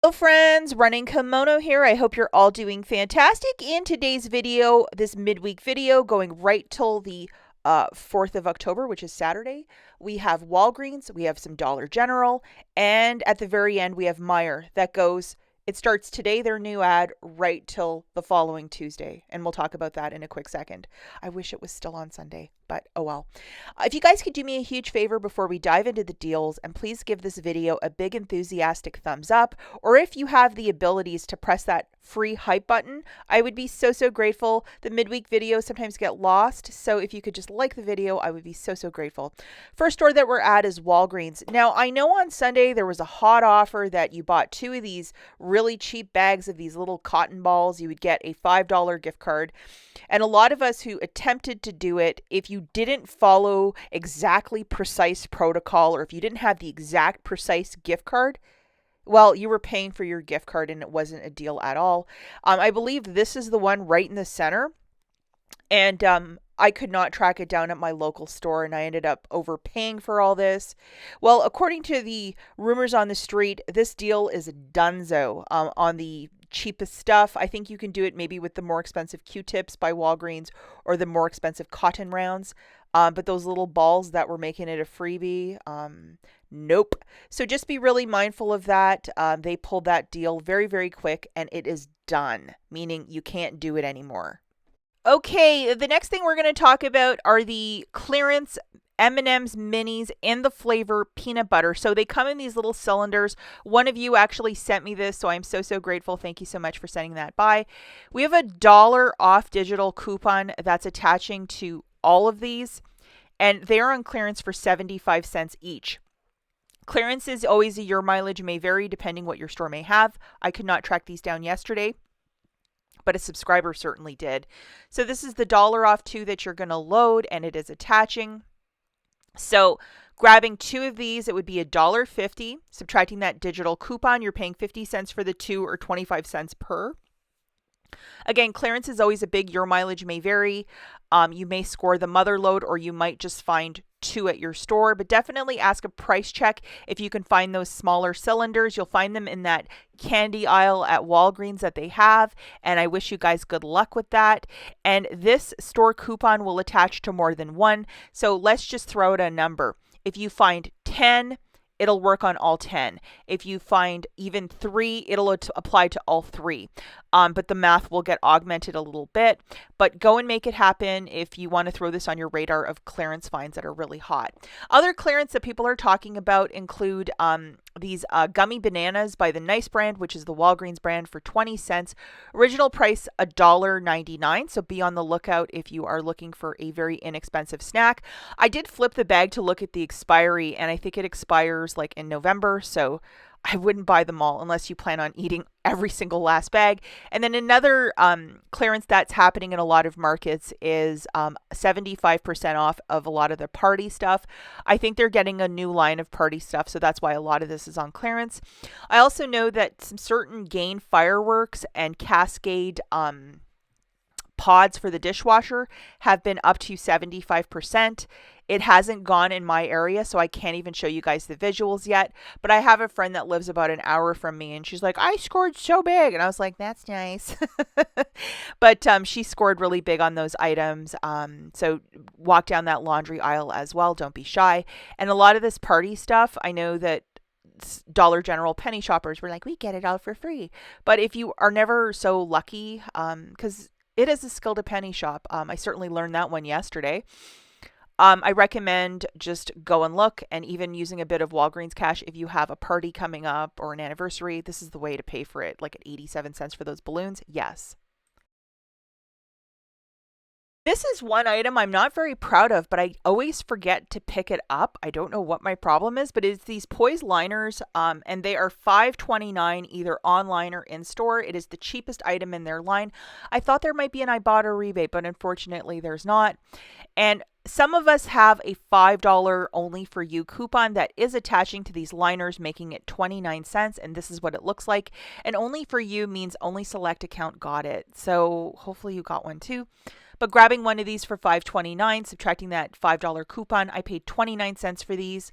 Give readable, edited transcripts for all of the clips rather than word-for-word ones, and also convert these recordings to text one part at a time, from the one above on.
Hello friends, Running Kimono here. I hope you're all doing fantastic. In today's video, this midweek video going right till the 4th of October, which is Saturday, we have Walgreens, we have some Dollar General, and at the very end we have Meijer that goes, it starts today, their new ad, right till the following Tuesday. And we'll talk about that in a quick second. I wish it was still on Sunday, but oh well. If you guys could do me a huge favor before we dive into the deals, and please give this video a big enthusiastic thumbs up, or if you have the abilities to press that free hype button, I would be so grateful. The midweek videos sometimes get lost, so if you could just like the video, I would be so grateful. First store that we're at is Walgreens. Now, I know on Sunday there was a hot offer that you bought 2 of these really cheap bags of these little cotton balls, you would get a $5 gift card. And a lot of us who attempted to do it, if you didn't follow exactly precise protocol, or if you didn't have the exact precise gift card, well, you were paying for your gift card and it wasn't a deal at all. I believe this is the one right in the center. And I could not track it down at my local store, and I ended up overpaying for all this. Well, according to the rumors on the street, this deal is a dunzo on the cheapest stuff. I think you can do it maybe with the more expensive Q-tips by Walgreens or the more expensive cotton rounds. But those little balls that were making it a freebie, nope. So just be really mindful of that. They pulled that deal very quick, and it is done, meaning you can't do it anymore. Okay, the next thing we're going to talk about are the clearance M&Ms minis in the flavor peanut butter. So they come in these little cylinders. One of you actually sent me this, so I'm so grateful. Thank you so much for sending that by. We have a $1 off digital coupon that's attaching to all of these, and they're on clearance for 75 cents each. Clearance is always a year mileage, may vary depending what your store may have. I could not track these down yesterday, but a subscriber certainly did. So this is the $1 off 2 that you're going to load, and it is attaching. So grabbing 2 of these, it would be $1.50. Subtracting that digital coupon, you're paying 50 cents for the 2 or 25 cents per. Again, clearance is always a big, your mileage may vary. You may score the mother load, or you might just find 2 at your store, but definitely ask a price check if you can find those smaller cylinders. You'll find them in that candy aisle at Walgreens that they have, and I wish you guys good luck with that. And this store coupon will attach to more than one, so let's just throw out a number. If you find 10, it'll work on all 10. If you find even 3, it'll apply to all 3. But the math will get augmented a little bit. But go and make it happen if you want to throw this on your radar of clearance finds that are really hot. Other clearance that people are talking about include these gummy bananas by the Nice brand, which is the Walgreens brand, for 20 cents. Original price $1.99. So be on the lookout if you are looking for a very inexpensive snack. I did flip the bag to look at the expiry, and I think it expires like in November. So I wouldn't buy them all unless you plan on eating every single last bag. And then another clearance that's happening in a lot of markets is 75% off of a lot of the party stuff. I think they're getting a new line of party stuff, so that's why a lot of this is on clearance. I also know that some certain Gain fireworks and Cascade pods for the dishwasher have been up to 75%. It hasn't gone in my area, so I can't even show you guys the visuals yet. But I have a friend that lives about an hour from me, and she's like, I scored so big. And I was like, that's nice. But she scored really big on those items. So walk down that laundry aisle as well. Don't be shy. And a lot of this party stuff, I know that Dollar General penny shoppers were like, we get it all for free. But if you are never so lucky, because it is a skill to penny shop. I certainly learned that one yesterday. I recommend just go and look, and even using a bit of Walgreens cash if you have a party coming up or an anniversary. This is the way to pay for it, like at 87 cents for those balloons. Yes. This is one item I'm not very proud of, but I always forget to pick it up. I don't know what my problem is, but it's these Poise liners, and they are $5.29 either online or in store. It is the cheapest item in their line. I thought there might be an IBOTTA rebate, but unfortunately there's not. And some of us have a $5 only for you coupon that is attaching to these liners, making it 29 cents. And this is what it looks like. And only for you means only select account got it. So hopefully you got one too. But grabbing one of these for $5.29, subtracting that $5 coupon, I paid 29 cents for these.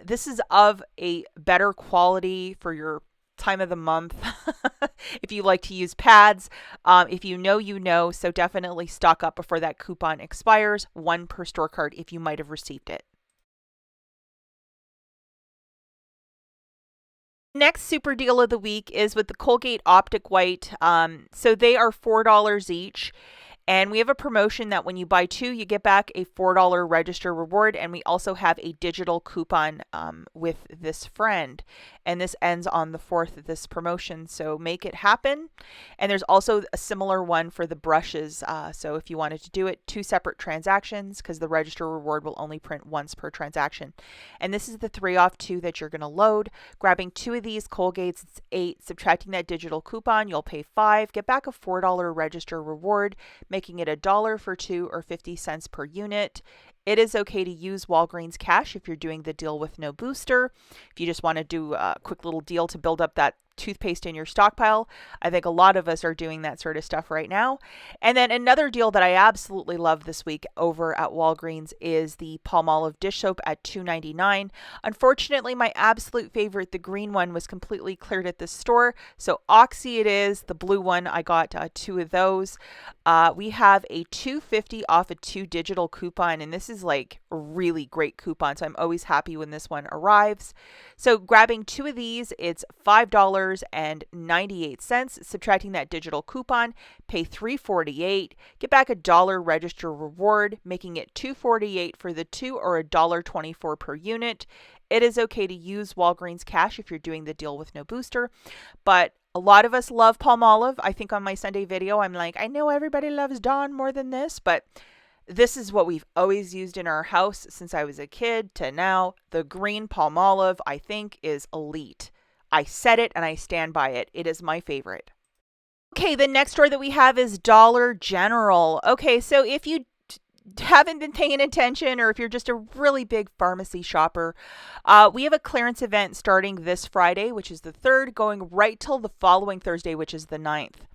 This is of a better quality for your time of the month. If you like to use pads, if you know, you know. So definitely stock up before that coupon expires. One per store card if you might have received it. Next super deal of the week is with the Colgate Optic White. So they are $4 each. And we have a promotion that when you buy two, you get back a $4 register reward. And we also have a digital coupon with this friend. And this ends on the 4th of this promotion. So make it happen. And there's also a similar one for the brushes. So if you wanted to do it, two separate transactions, because the register reward will only print once per transaction. And this is the 3 off 2 that you're going to load. Grabbing 2 of these Colgates, it's 8. Subtracting that digital coupon, you'll pay 5. Get back a $4 register reward, making it $1 for 2 or 50 cents per unit. It is okay to use Walgreens cash if you're doing the deal with no booster. If you just want to do a quick little deal to build up that toothpaste in your stockpile, I think a lot of us are doing that sort of stuff right now. And then another deal that I absolutely love this week over at Walgreens is the Palmolive dish soap at $2.99. Unfortunately, my absolute favorite, the green one, was completely cleared at the store. So Oxy it is, the blue one, I got 2 of those. We have a $2.50 off a 2 digital coupon, and this is like a really great coupon. So I'm always happy when this one arrives. So grabbing 2 of these, it's $5.98. Subtracting that digital coupon, pay $3.48. Get back $1 register reward, making it $2.48 for the 2 or $1.24 per unit. It is okay to use Walgreens cash if you're doing the deal with no booster, but a lot of us love Palmolive. I think on my Sunday video, I'm like, I know everybody loves Dawn more than this, but this is what we've always used in our house since I was a kid to now. The green Palmolive, I think, is elite. I said it and I stand by it. It is my favorite. Okay, the next store that we have is Dollar General. Okay, so if you haven't been paying attention, or if you're just a really big pharmacy shopper, we have a clearance event starting this Friday, which is the 3rd, going right till the following Thursday, which is the 9th.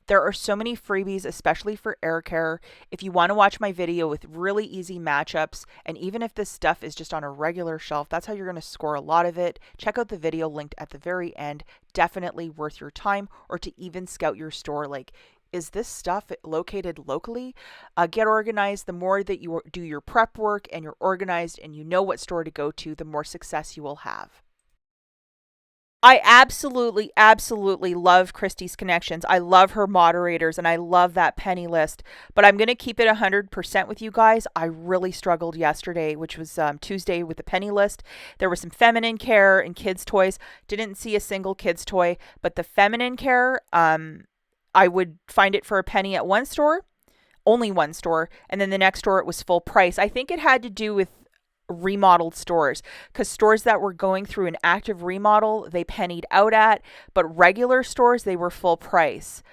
There are so many freebies, especially for air care. If you want to watch my video with really easy matchups, and even if this stuff is just on a regular shelf, that's how you're going to score a lot of it. Check out the video linked at the very end. Definitely worth your time, or to even scout your store. Like, is this stuff located locally? Get organized. The more that you do your prep work and you're organized and you know what store to go to, the more success you will have. I absolutely, absolutely love Christie's Connections. I love her moderators and I love that penny list. But I'm going to keep it 100% with you guys. I really struggled yesterday, which was Tuesday, with the penny list. There was some feminine care and kids' toys. Didn't see a single kids' toy, but the feminine care, I would find it for a penny at one store, only one store, and then the next store it was full price. I think it had to do with remodeled stores, because stores that were going through an active remodel, they pennied out at, but regular stores, they were full price.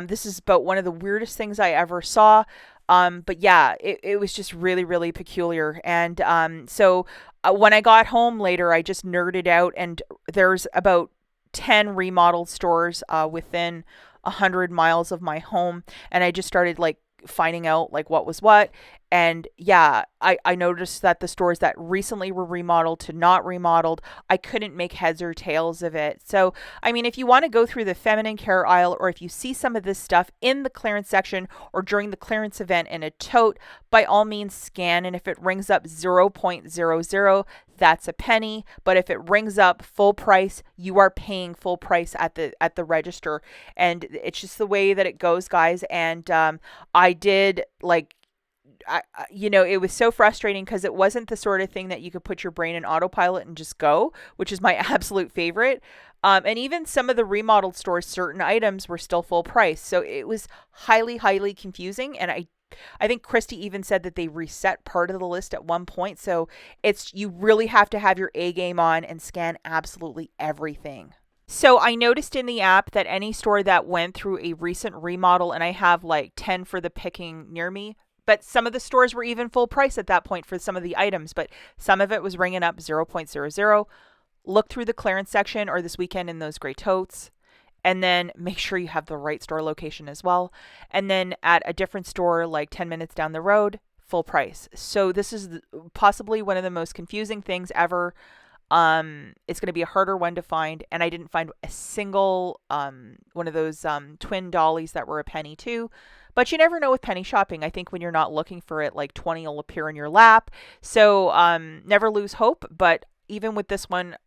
This is about one of the weirdest things I ever saw. But yeah, it was just really, really peculiar. And so when I got home later, I just nerded out, and there's about 10 remodeled stores within 100 miles of my home, and I just started like finding out like what was what. And yeah, I noticed that the stores that recently were remodeled to not remodeled, I couldn't make heads or tails of it. So, I mean, if you want to go through the feminine care aisle, or if you see some of this stuff in the clearance section or during the clearance event in a tote, by all means scan. And if it rings up 0.00, that's a penny. But if it rings up full price, you are paying full price at the register. And it's just the way that it goes, guys. And I did like, it was so frustrating because it wasn't the sort of thing that you could put your brain in autopilot and just go, which is my absolute favorite. And even some of the remodeled stores, certain items were still full price. So it was highly, highly confusing. And I think Christy even said that they reset part of the list at one point. So you really have to have your A game on and scan absolutely everything. So I noticed in the app that any store that went through a recent remodel, and I have like 10 for the picking near me, but some of the stores were even full price at that point for some of the items, but some of it was ringing up 0.00. Look through the clearance section or this weekend in those gray totes, and then make sure you have the right store location as well. And then at a different store, like 10 minutes down the road, full price. So this is possibly one of the most confusing things ever. It's going to be a harder one to find, and I didn't find a single one of those twin dollies that were a penny too. But you never know with penny shopping. I think when you're not looking for it, like 20 will appear in your lap. So never lose hope. But even with this one,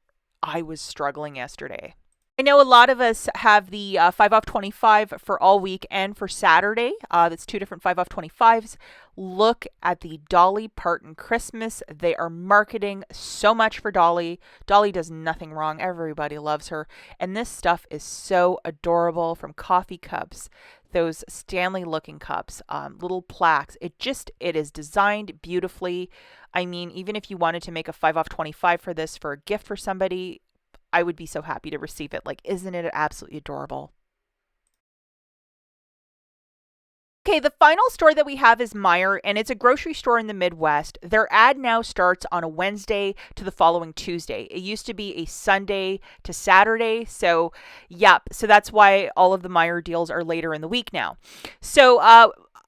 I was struggling yesterday. I know a lot of us have the 5 off 25 for all week and for Saturday. That's two different 5 off 25s. Look at the Dolly Parton Christmas. They are marketing so much for Dolly. Dolly does nothing wrong. Everybody loves her. And this stuff is so adorable, from coffee cups, those Stanley looking cups, little plaques. It is designed beautifully. I mean, even if you wanted to make a 5 off 25 for this for a gift for somebody, I would be so happy to receive it. Like, isn't it absolutely adorable? Okay, the final store that we have is Meijer, and it's a grocery store in the Midwest. Their ad now starts on a Wednesday to the following Tuesday. It used to be a Sunday to Saturday. So, yep. So that's why all of the Meijer deals are later in the week now. So,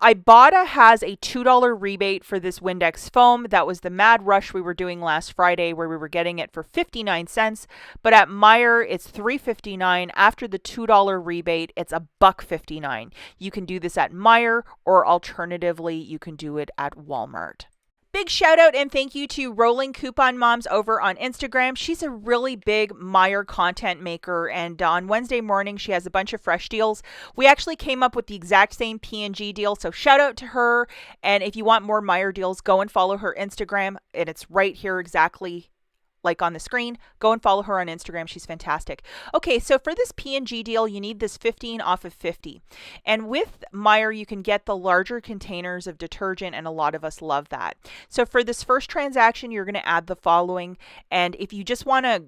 IBOTTA has a $2 rebate for this Windex foam. That was the mad rush we were doing last Friday, where we were getting it for 59 cents. But at Meijer, it's $3.59. After the $2 rebate, it's $1.59. You can do this at Meijer, or alternatively, you can do it at Walmart. Big shout out and thank you to Rolling Coupon Moms over on Instagram. She's a really big Meijer content maker, and on Wednesday morning she has a bunch of fresh deals. We actually came up with the exact same P&G deal, so shout out to her. And if you want more Meijer deals, go and follow her Instagram, and it's right here exactly like on the screen. Go and follow her on Instagram. She's fantastic. Okay, so for this P&G deal, you need this 15 off of 50. And with Meijer, you can get the larger containers of detergent, and a lot of us love that. So for this first transaction, you're going to add the following. And if you just want to,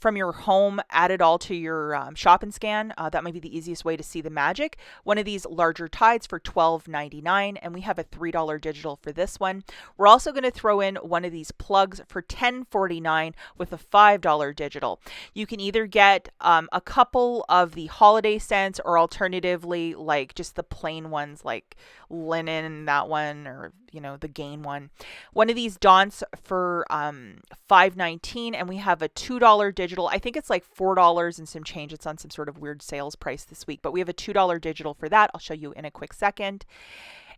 from your home, add it all to your shop and scan. That might be the easiest way to see the magic. One of these larger Tides for $12.99, and we have a $3 digital for this one. We're also going to throw in one of these plugs for $10.49 with a $5 digital. You can either get a couple of the holiday scents, or alternatively, like just the plain ones like linen, that one, or the Gain one. One of these Dawn's for $5.19, and we have a $2 digital. I think it's like $4 and some change. It's on some sort of weird sales price this week, but we have a $2 digital for that. I'll show you in a quick second.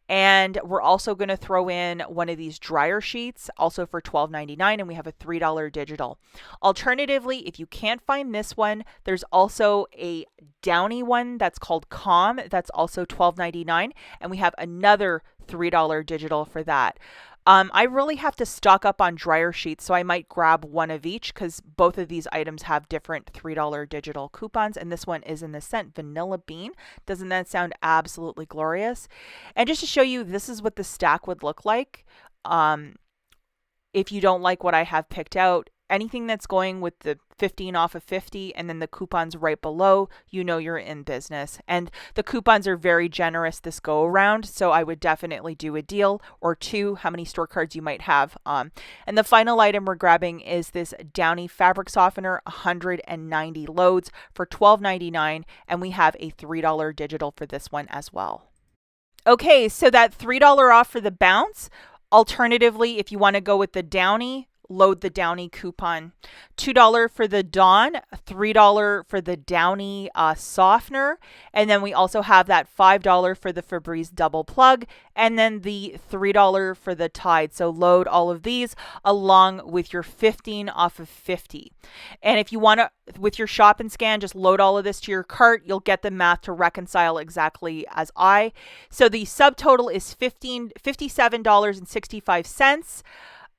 And we're also going to throw in one of these dryer sheets, also for $12.99, and we have a $3 digital. Alternatively, if you can't find this one, there's also a Downy one that's called Calm. That's also $12.99, and we have another $3 digital for that. I really have to stock up on dryer sheets, so I might grab one of each, because both of these items have different $3 digital coupons, and this one is in the scent Vanilla Bean. Doesn't that sound absolutely glorious? And just to show you, this is what the stack would look like. If you don't like what I have picked out, anything that's going with the 15 off of 50 and then the coupons right below, you're in business. And the coupons are very generous this go around, so I would definitely do a deal or two, how many store cards you might have. And the final item we're grabbing is this Downy fabric softener, 190 loads for $12.99, and we have a $3 digital for this one as well. Okay, so that $3 off for the Bounce. Alternatively, if you want to go with the Downy, load the Downy coupon. $2 for the Dawn, $3 for the Downy softener, and then we also have that $5 for the Febreze double plug, and then the $3 for the Tide. So load all of these along with your 15 off of 50. And if you want to, with your shop and scan, just load all of this to your cart. You'll get the math to reconcile exactly as I. So the subtotal is $57.65.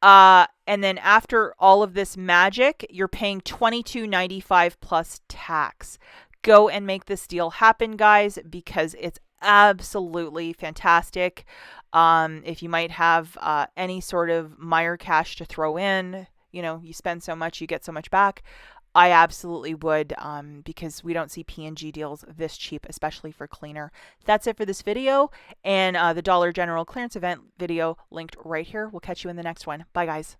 And then after all of this magic, you're paying $22.95 plus tax. Go and make this deal happen, guys, because it's absolutely fantastic. If you might have any sort of Meijer cash to throw in, you spend so much, you get so much back. I absolutely would, because we don't see P&G deals this cheap, especially for cleaner. That's it for this video, and the Dollar General clearance event video linked right here. We'll catch you in the next one. Bye, guys.